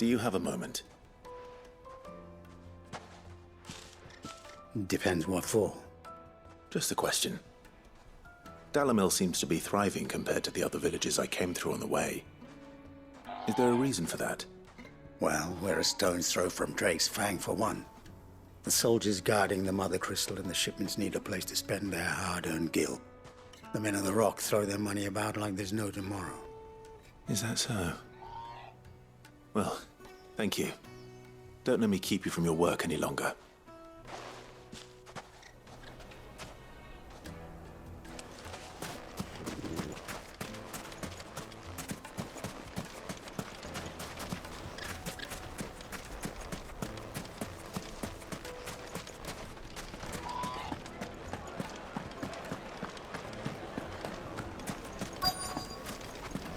Do you have a moment? Depends what for. Just a question. Dalamil seems to be thriving compared to the other villages I came through on the way. Is there a reason for that? Well, we're a stone's throw from Drake's Fang, for one. The soldiers guarding the Mother Crystal and the shipments need a place to spend their hard-earned gil. The men of the Rock throw their money about like there's no tomorrow. Is that so? Well, thank you. Don't let me keep you from your work any longer.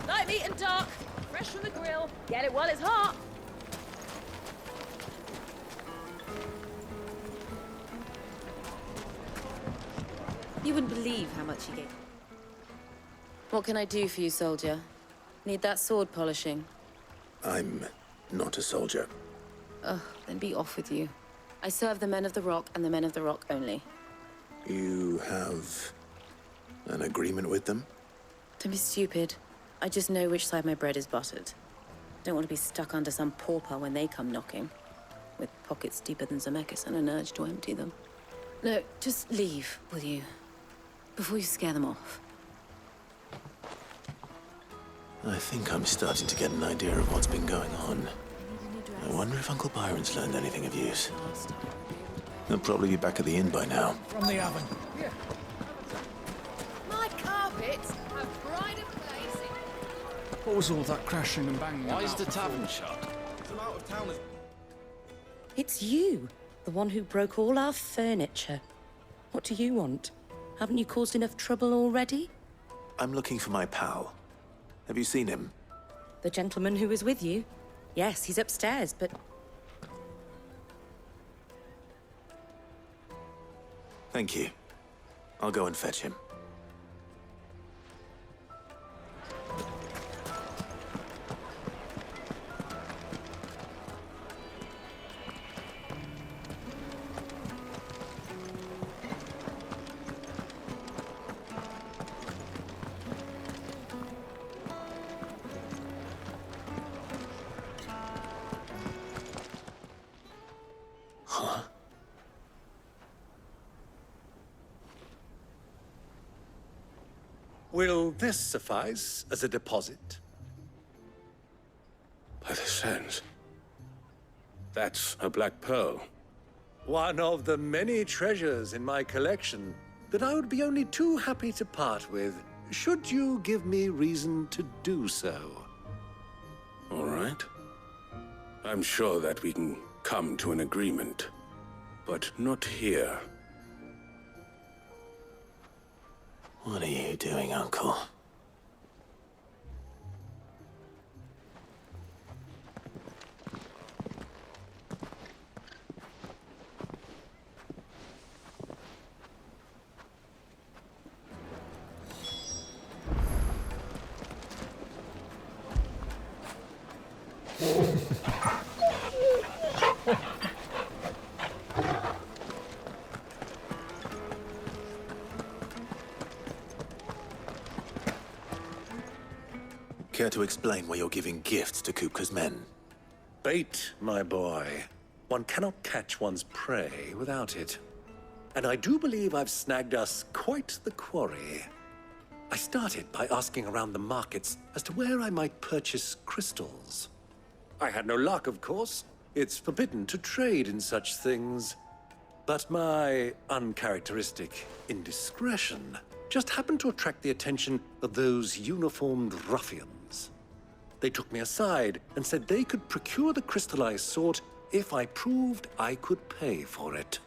Light meat and dark, fresh from the grill. Get it while it's hot. You wouldn't believe how much he gave. What can I do for you, soldier? Need that sword polishing? I'm not a soldier. Ugh, then be off with you. I serve the men of the Rock and the men of the Rock only. You have an agreement with them? Don't be stupid. I just know which side my bread is buttered. Don't want to be stuck under some pauper when they come knocking. With pockets deeper than Zemeckis and an urge to empty them. No, just leave, will you? Before you scare them off. I think I'm starting to get an idea of what's been going on. I wonder if Uncle Byron's learned anything of use. He'll probably be back at the inn by now. From the oven. Yeah. My carpets have pride of place in... What was all that crashing and banging Why is about the tavern before? shut? Some out of towners. It's you, the one who broke all our furniture. What do you want? Haven't you caused enough trouble already? I'm looking for my pal. Have you seen him? The gentleman who was with you? Yes, he's upstairs, but... Thank you. I'll go and fetch him. Will this suffice as a deposit? By the sands. That's a black pearl. One of the many treasures in my collection that I would be only too happy to part with, should you give me reason to do so. All right. I'm sure that we can come to an agreement. But not here. What are you doing, Uncle? Care to explain why you're giving gifts to Kupka's men? Bait, my boy. One cannot catch one's prey without it. And I do believe I've snagged us quite the quarry. I started by asking around the markets as to where I might purchase crystals. I had no luck, of course. It's forbidden to trade in such things. But my uncharacteristic indiscretion just happened to attract the attention of those uniformed ruffians. They took me aside and said they could procure the crystal I sought if I proved I could pay for it.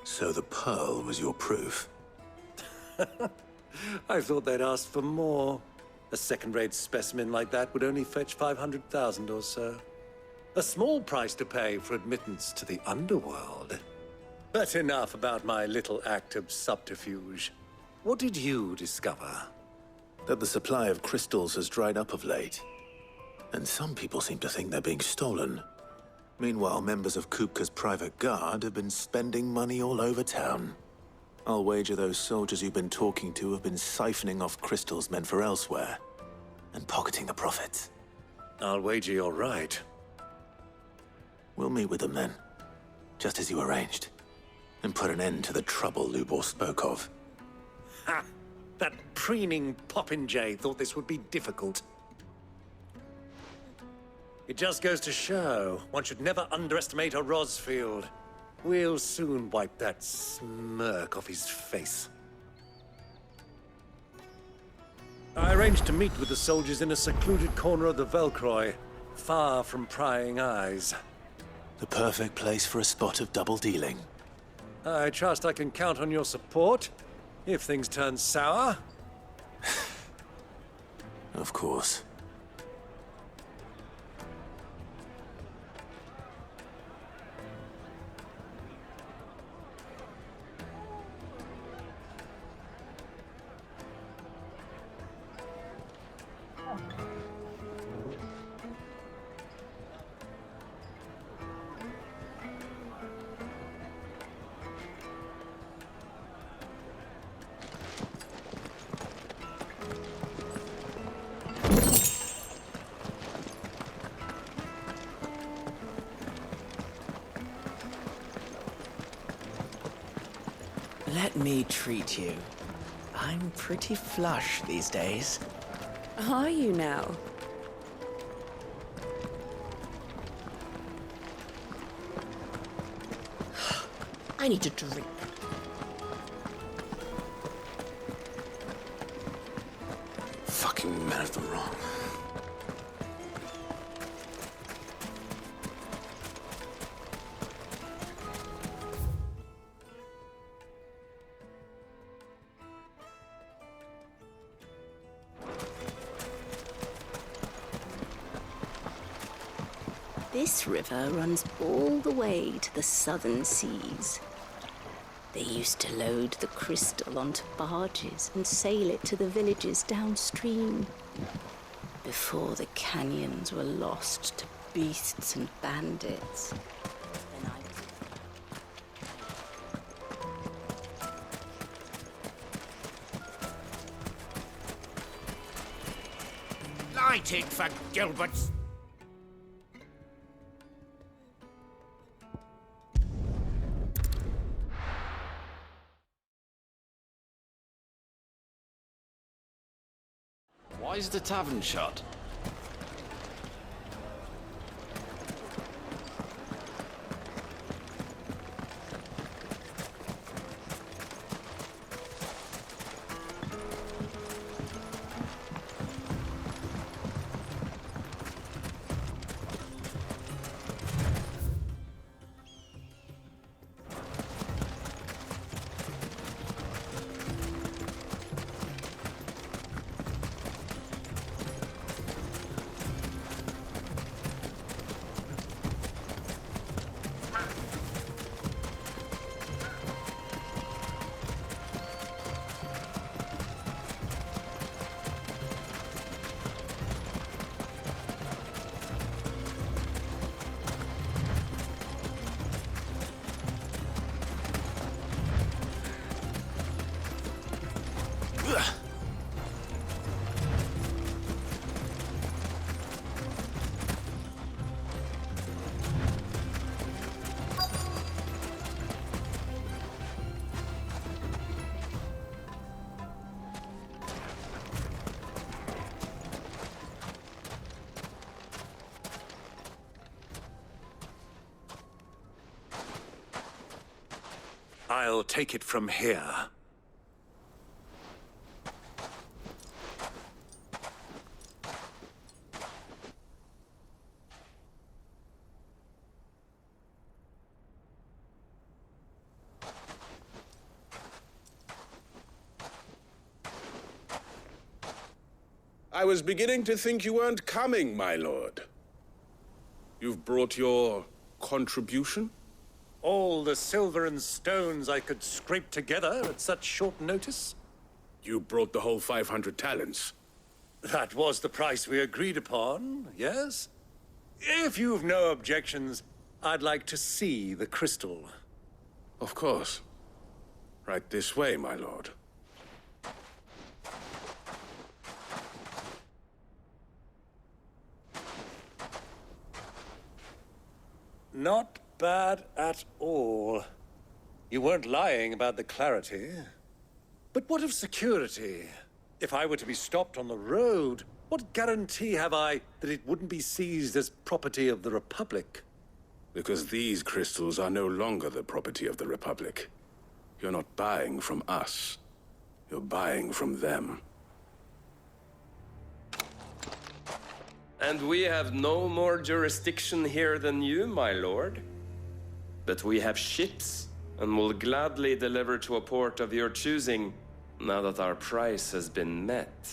So the pearl was your proof? I thought they'd asked for more. A second-rate specimen like that would only fetch 500,000 or so. A small price to pay for admittance to the underworld. But enough about my little act of subterfuge. What did you discover? That the supply of crystals has dried up of late. And some people seem to think they're being stolen. Meanwhile, members of Kupka's private guard have been spending money all over town. I'll wager those soldiers you've been talking to have been siphoning off crystals meant for elsewhere, and pocketing the profits. I'll wager you're right. We'll meet with them then, just as you arranged, and put an end to the trouble Lubor spoke of. Ha! That preening popinjay thought this would be difficult. It just goes to show, one should never underestimate a Rosfield. We'll soon wipe that smirk off his face. I arranged to meet with the soldiers in a secluded corner of the Velcroy, far from prying eyes. The perfect place for a spot of double dealing. I trust I can count on your support, if things turn sour. Of course. Let me treat you. I'm pretty flush these days. Are you now? I need a drink. Fucking men of the wrong. This river runs all the way to the southern seas. They used to load the crystal onto barges and sail it to the villages downstream, before the canyons were lost to beasts and bandits. Then Light it for Gilbert's. Why is the tavern shut? I'll take it from here. I was beginning to think you weren't coming, my lord. You've brought your contribution? All the silver and stones I could scrape together at such short notice? You brought the whole 500 talents. That was the price we agreed upon, yes? If you've no objections, I'd like to see the crystal. Of course. Right this way, my lord. Not bad at all. You weren't lying about the clarity. But what of security? If I were to be stopped on the road, what guarantee have I that it wouldn't be seized as property of the Republic? Because these crystals are no longer the property of the Republic. You're not buying from us. You're buying from them. And we have no more jurisdiction here than you, my lord. But we have ships, and will gladly deliver to a port of your choosing, now that our price has been met.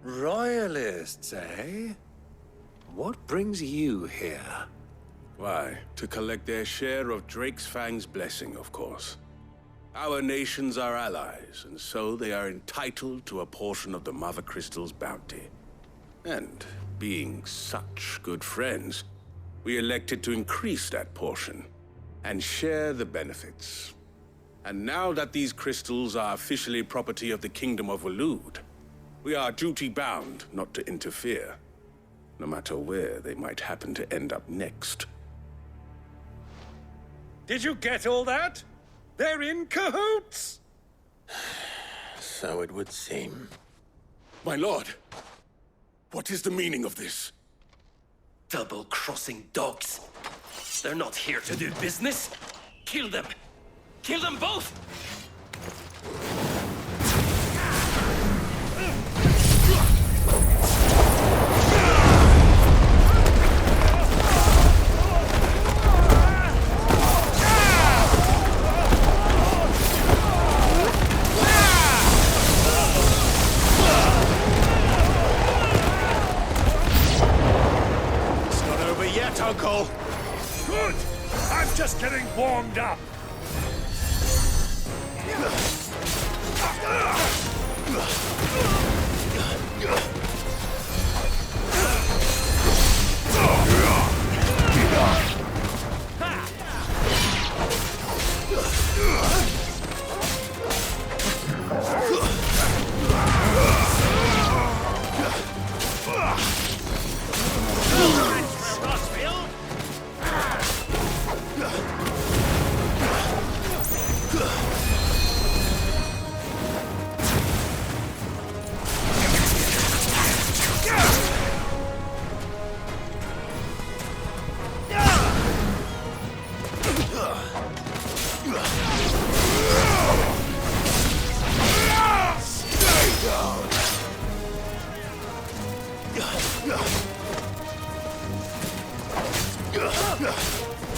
Royalists, eh? What brings you here? Why, to collect their share of Drake's Fang's blessing, of course. Our nations are allies, and so they are entitled to a portion of the Mother Crystal's bounty. And being such good friends, we elected to increase that portion and share the benefits. And now that these crystals are officially property of the Kingdom of Waloed, we are duty-bound not to interfere, no matter where they might happen to end up next. Did you get all that? They're in cahoots! So it would seem. My lord, what is the meaning of this? Double-crossing dogs. They're not here to do business. Kill them. Kill them both! It's not over yet, Uncle. Good! I'm just getting warmed up.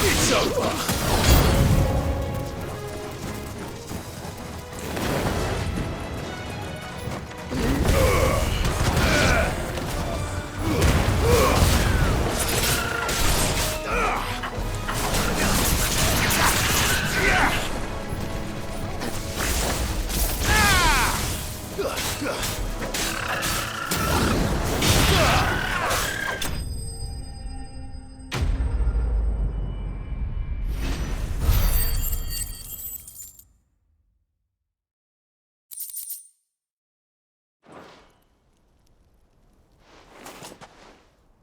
It's over.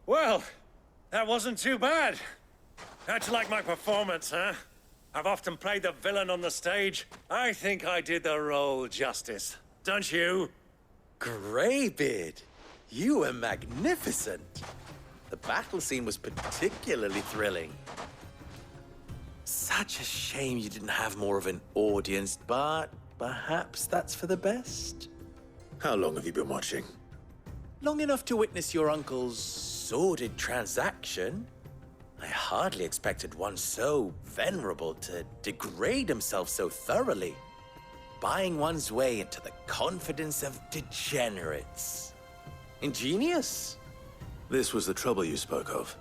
Well, that wasn't too bad. How'd you like my performance, huh? I've often played the villain on the stage. I think I did the role justice. Don't you? Greybeard, you were magnificent. The battle scene was particularly thrilling. Such a shame you didn't have more of an audience, but perhaps that's for the best. How long have you been watching? Long enough to witness your uncle's sordid transaction. I hardly expected one so venerable to degrade himself so thoroughly, buying one's way into the confidence of degenerates. Ingenious. This was the trouble you spoke of.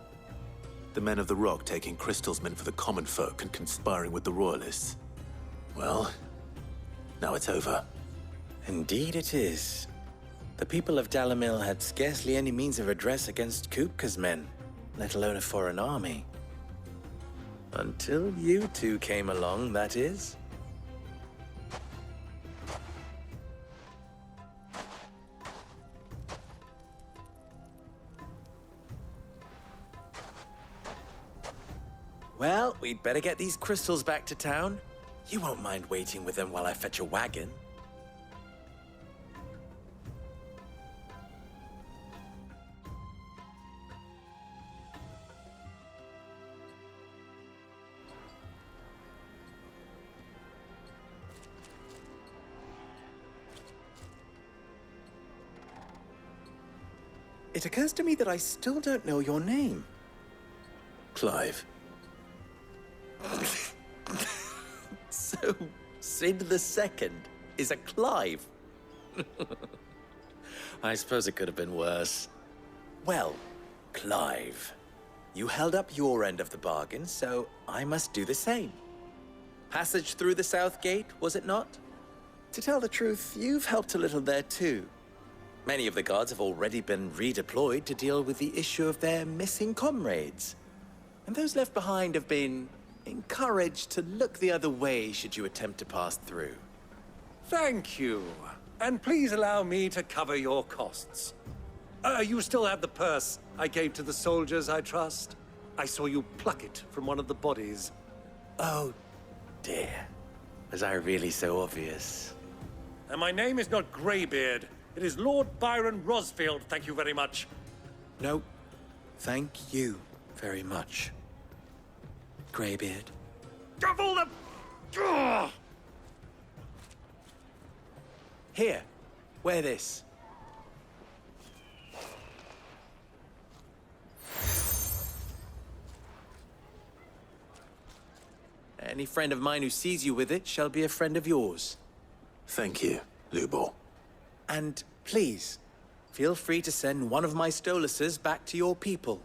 The men of the Rock taking crystals meant for the common folk and conspiring with the Royalists. Well, now it's over. Indeed it is. The people of Dalamil had scarcely any means of redress against Kupka's men, let alone a foreign army. Until you two came along, that is. Well, we'd better get these crystals back to town. You won't mind waiting with them while I fetch a wagon. It occurs to me that I still don't know your name. Clive. So, Sid the Second is a Clive? I suppose it could have been worse. Well, Clive, you held up your end of the bargain, so I must do the same. Passage through the South Gate, was it not? To tell the truth, you've helped a little there too. Many of the guards have already been redeployed to deal with the issue of their missing comrades. And those left behind have been encouraged to look the other way should you attempt to pass through. Thank you. And please allow me to cover your costs. You still have the purse I gave to the soldiers, I trust? I saw you pluck it from one of the bodies. Oh, dear. Was I really so obvious? And my name is not Greybeard. It is Lord Byron Rosfield, thank you very much. No, thank you very much, Greybeard. Of all the... Ugh! Here, wear this. Any friend of mine who sees you with it shall be a friend of yours. Thank you, Lubor. And please, feel free to send one of my Stoluses back to your people.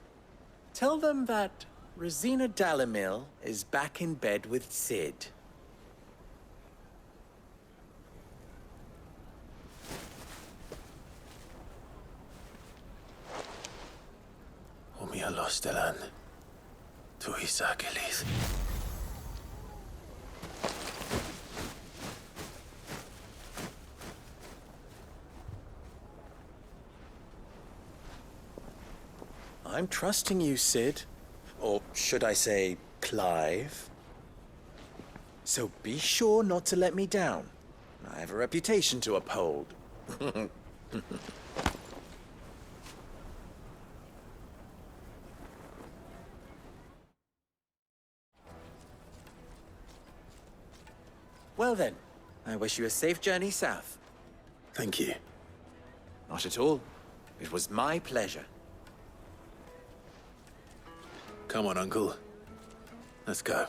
Tell them that Rosina Dalamil is back in bed with Sid. Umia Lostelan. Tuisa Gelith. I'm trusting you, Sid. Or should I say, Clive? So be sure not to let me down. I have a reputation to uphold. Well then, I wish you a safe journey south. Thank you. Not at all. It was my pleasure. Come on, Uncle. Let's go.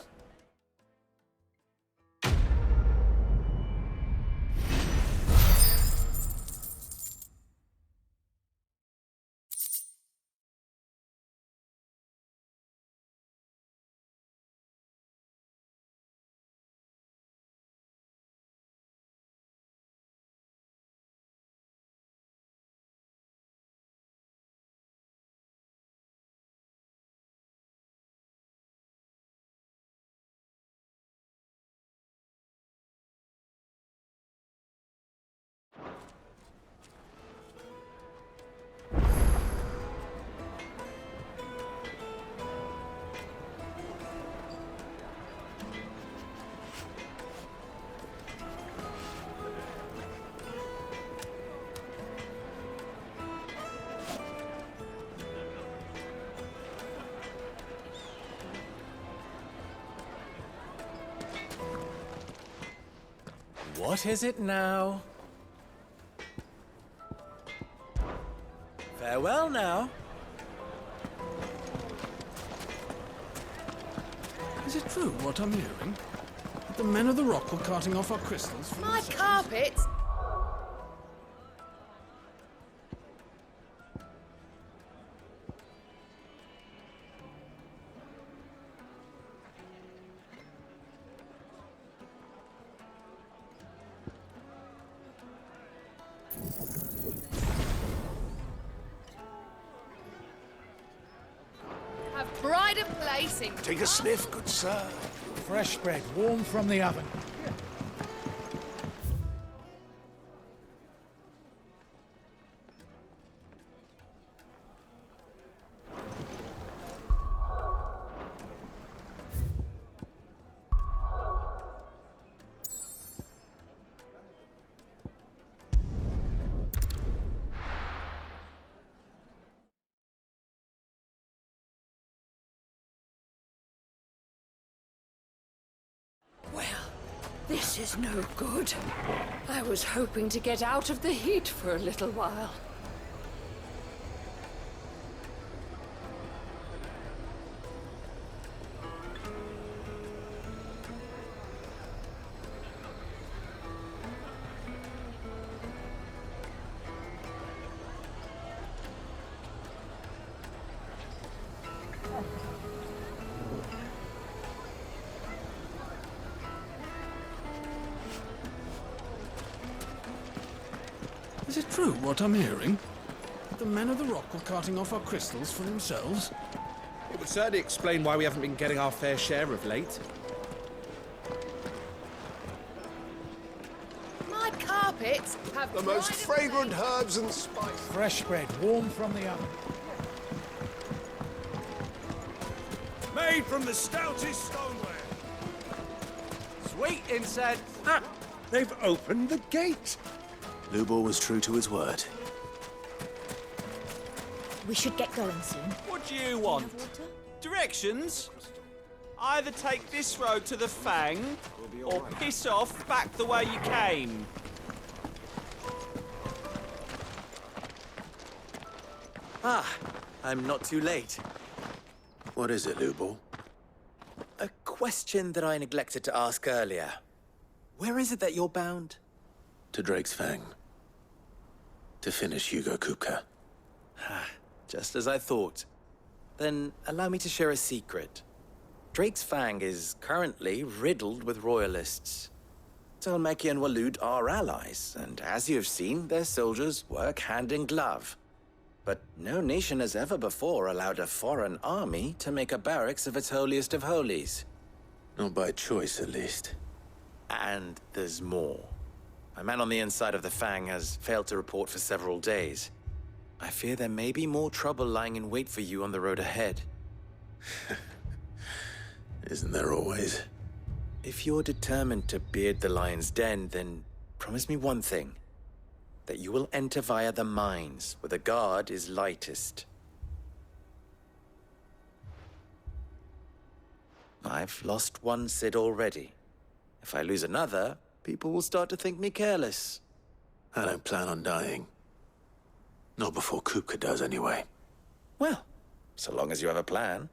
What is it now? Farewell now. Is it true what I'm hearing? That the men of the Rock were carting off our crystals from My the carpet! pride of placing. Take a sniff, good sir. Fresh bread, warm from the oven. This is no good. I was hoping to get out of the heat for a little while. Is it true what I'm hearing? That the men of the Rock were carting off our crystals for themselves? It would certainly explain why we haven't been getting our fair share of late. My carpets have The most fragrant herbs and spices. Fresh bread, warm from the oven. Made from the stoutest stoneware. Sweet incense! Ah! They've opened the gate! Lubor was true to his word. We should get going soon. What do you want? Directions? Either take this road to the Fang, or piss off back the way you came. Ah, I'm not too late. What is it, Lubor? A question that I neglected to ask earlier. Where is it that you're bound? To Drake's Fang. To finish Hugo Kupka. Just as I thought. Then allow me to share a secret. Drake's Fang is currently riddled with royalists. Talmeki and Waloed are allies, and as you have seen, their soldiers work hand in glove. But no nation has ever before allowed a foreign army to make a barracks of its holiest of holies. Not by choice, at least. And there's more. A man on the inside of the Fang has failed to report for several days. I fear there may be more trouble lying in wait for you on the road ahead. Isn't there always? If you're determined to beard the lion's den, then promise me one thing. That you will enter via the mines, where the guard is lightest. I've lost one Cid already. If I lose another, people will start to think me careless. I don't plan on dying. Not before Kupka does, anyway. Well, so long as you have a plan.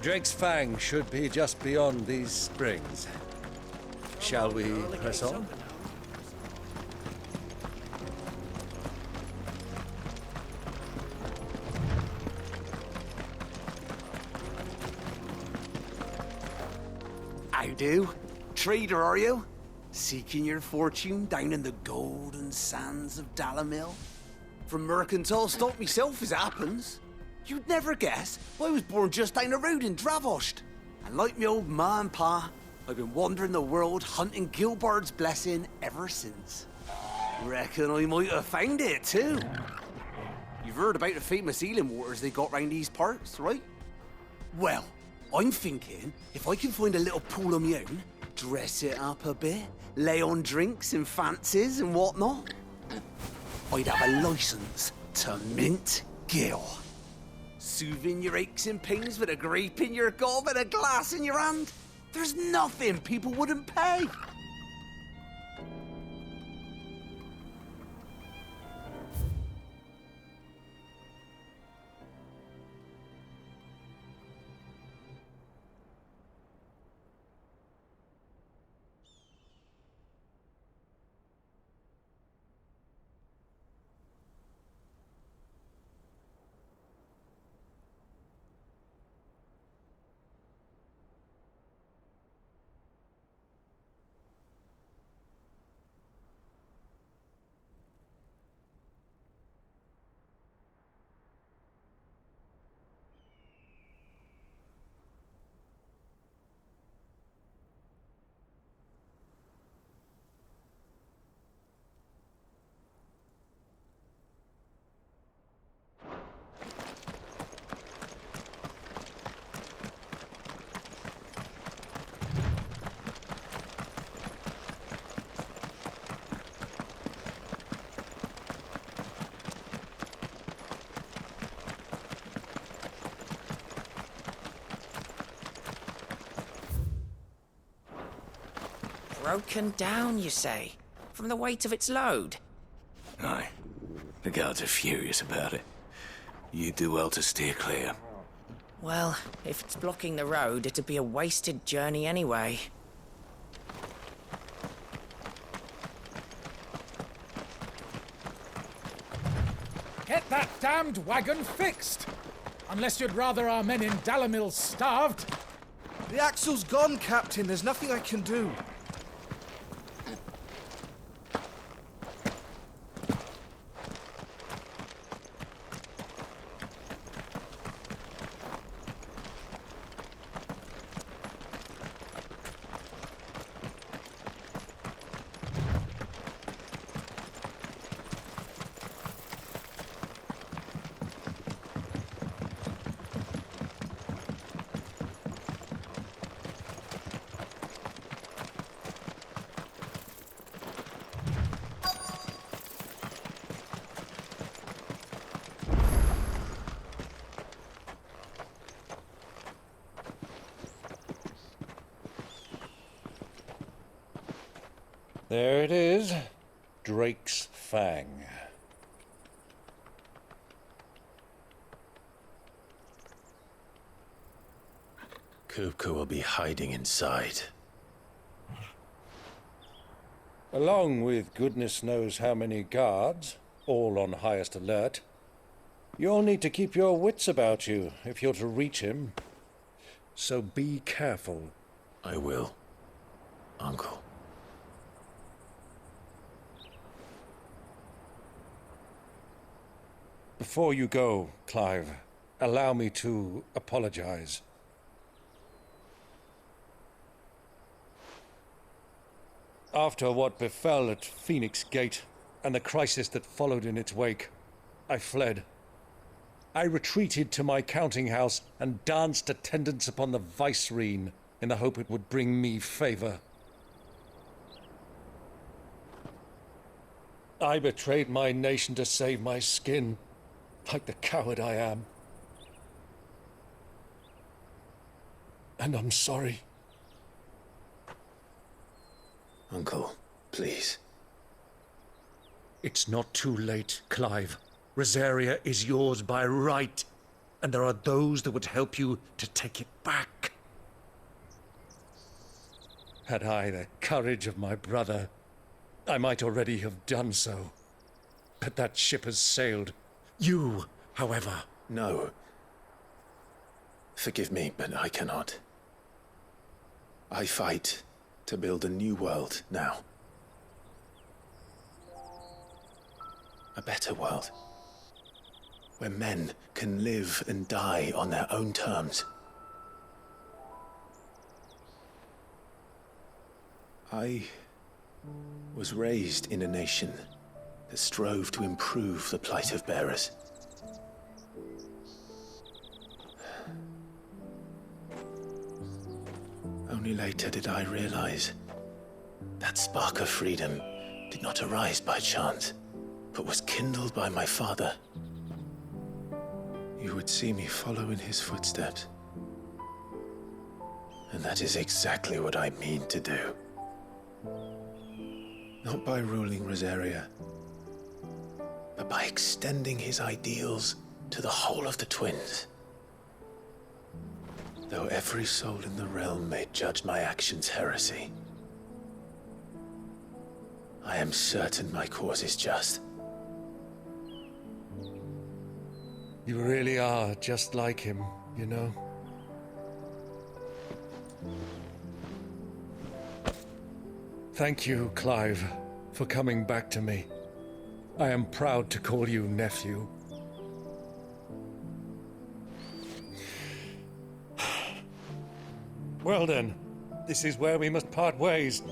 Drake's Fang should be just beyond these springs. Shall we press on? How do? Trader, are you? Seeking your fortune down in the golden sands of Dalamil? From mercantile stock myself, as it happens. You'd never guess, I was born just down the road in Dravost. And like me old ma and pa, I've been wandering the world hunting Gilbard's blessing ever since. Reckon I might have found it too. You've heard about the famous healing waters they got round these parts, right? Well, I'm thinking if I can find a little pool of my own, dress it up a bit, lay on drinks and fancies and whatnot, I'd have a license to mint Gil. Soothing your aches and pains with a grape in your gob and a glass in your hand. There's nothing people wouldn't pay. Broken down, you say? From the weight of its load? Aye. The guards are furious about it. You do well to steer clear. Well, if it's blocking the road, it'd be a wasted journey anyway. Get that damned wagon fixed! Unless you'd rather our men in Dalamil starved. The axle's gone, Captain. There's nothing I can do. There it is. Drake's Fang. Kupka will be hiding inside. Along with goodness knows how many guards, all on highest alert. You'll need to keep your wits about you if you're to reach him. So be careful. I will, Uncle. Before you go, Clive, allow me to apologize. After what befell at Phoenix Gate and the crisis that followed in its wake, I fled. I retreated to my counting house and danced attendance upon the vicereine in the hope it would bring me favor. I betrayed my nation to save my skin, like the coward I am. And I'm sorry. Uncle, please. It's not too late, Clive. Rosaria is yours by right, and there are those that would help you to take it back. Had I the courage of my brother, I might already have done so. But that ship has sailed. You, however... No. Forgive me, but I cannot. I fight to build a new world now. A better world. Where men can live and die on their own terms. I was raised in a nation that strove to improve the plight of bearers. Only later did I realize that spark of freedom did not arise by chance, but was kindled by my father. would see me follow in his footsteps. And that is exactly what I mean to do. Not by ruling Rosaria, but by extending his ideals to the whole of the Twins. Though every soul in the realm may judge my actions heresy, I am certain my cause is just. You really are just like him, you know? Thank you, Clive, for coming back to me. I am proud to call you nephew. Well then, this is where we must part ways.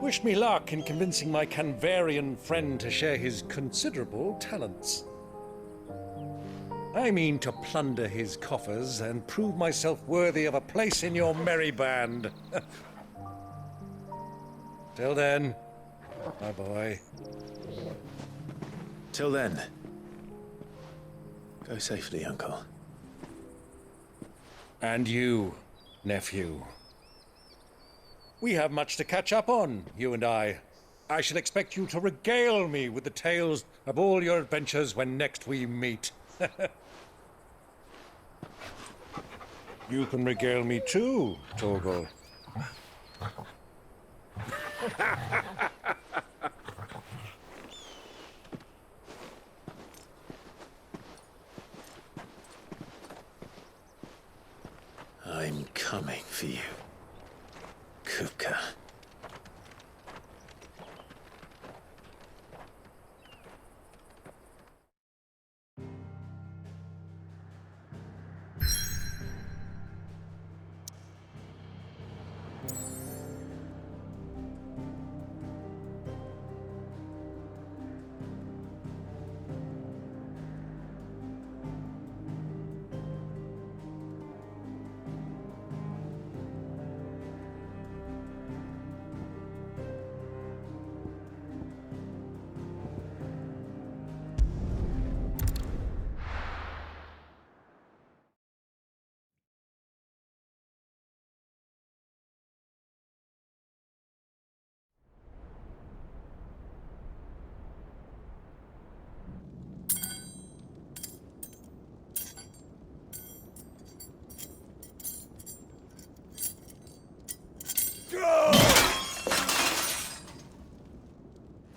Wish me luck in convincing my Canvarian friend to share his considerable talents. I mean to plunder his coffers and prove myself worthy of a place in your merry band. Till then, my boy. Till then, go safely, Uncle. And you, nephew. We have much to catch up on, you and I. I shall expect you to regale me with the tales of all your adventures when next we meet. You can regale me too, Torgal. I'm coming for you, Kupka.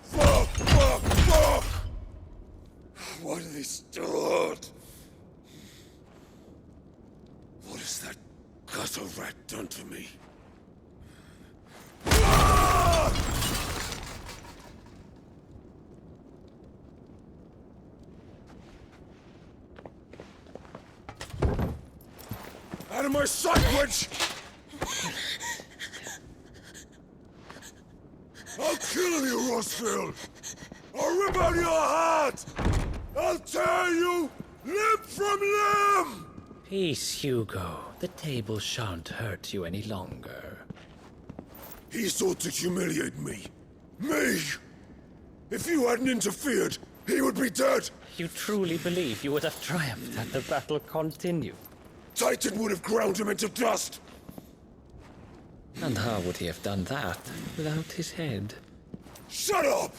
Fuck! Why do they still hurt? What has that gutter rat done to me? Out of my sight, witch! I'll kill you, Rossfield! I'll rip out your heart! I'll tear you limb from limb! Peace, Hugo. The table shan't hurt you any longer. He sought to humiliate me. Me! If you hadn't interfered, he would be dead! You truly believe you would have triumphed had the battle continued? Titan would have ground him into dust! And how would he have done that without his head? Shut up!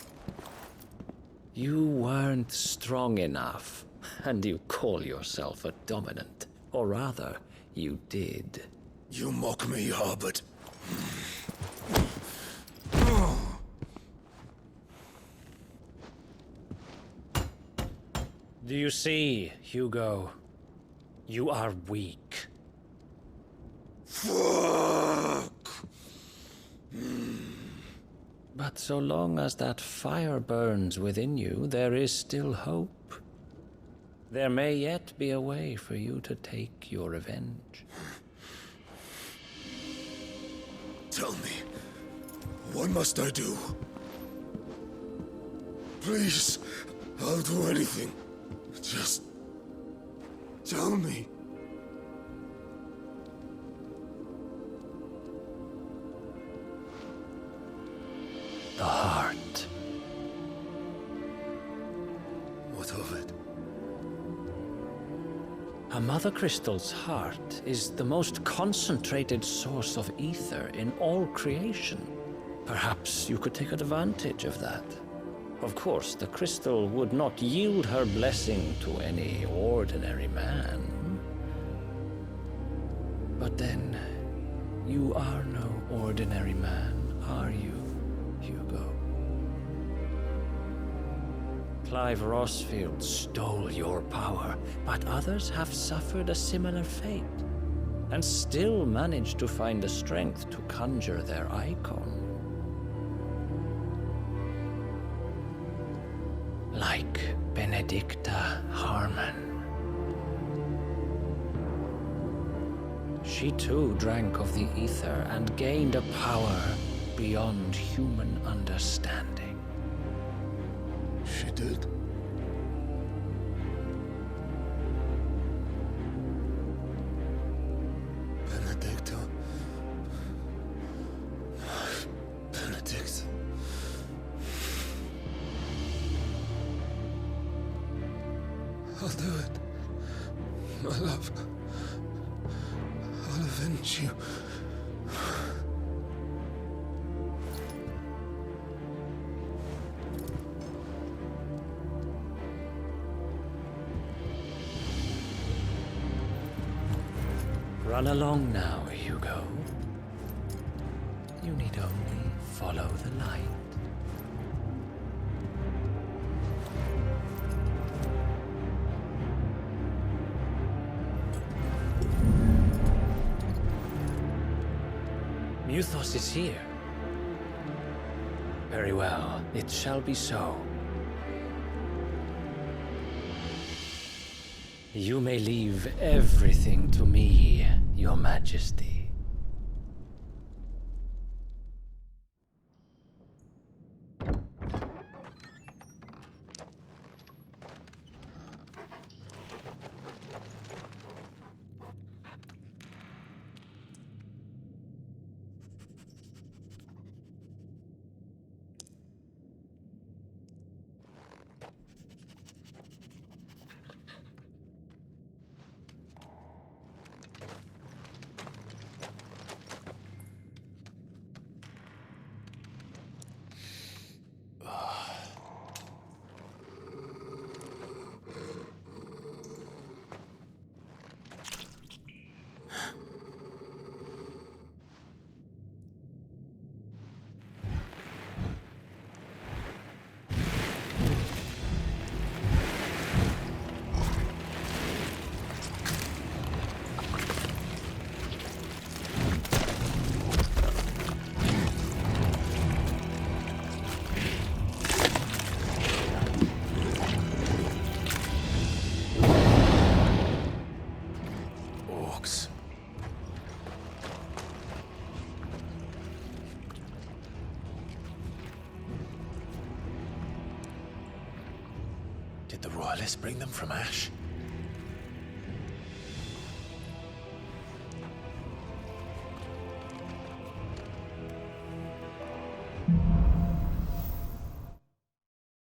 You weren't strong enough, and you call yourself a dominant. Or rather, you did. You mock me, Harbert. Do you see, Hugo? You are weak. Fuck! But so long as that fire burns within you, there is still hope. There may yet be a way for you to take your revenge. Tell me, what must I do? Please, I'll do anything. Just tell me. The heart. What of it? A Mother Crystal's heart is the most concentrated source of ether in all creation. Perhaps you could take advantage of that. Of course, the crystal would not yield her blessing to any ordinary man. But then, you are no ordinary man, are you, Hugo? Clive Rossfield stole your power, but others have suffered a similar fate, and still managed to find the strength to conjure their icon. Like Benedicta Harmon. She too drank of the ether and gained a power beyond human understanding. She did? Benedicta. Benedict. I'll do it. My love. I'll avenge you. Run along now, Hugo. You need only follow the light. Muthos is here. Very well, it shall be so. You may leave everything to me, Your Majesty. Did the Royalists bring them from Ash?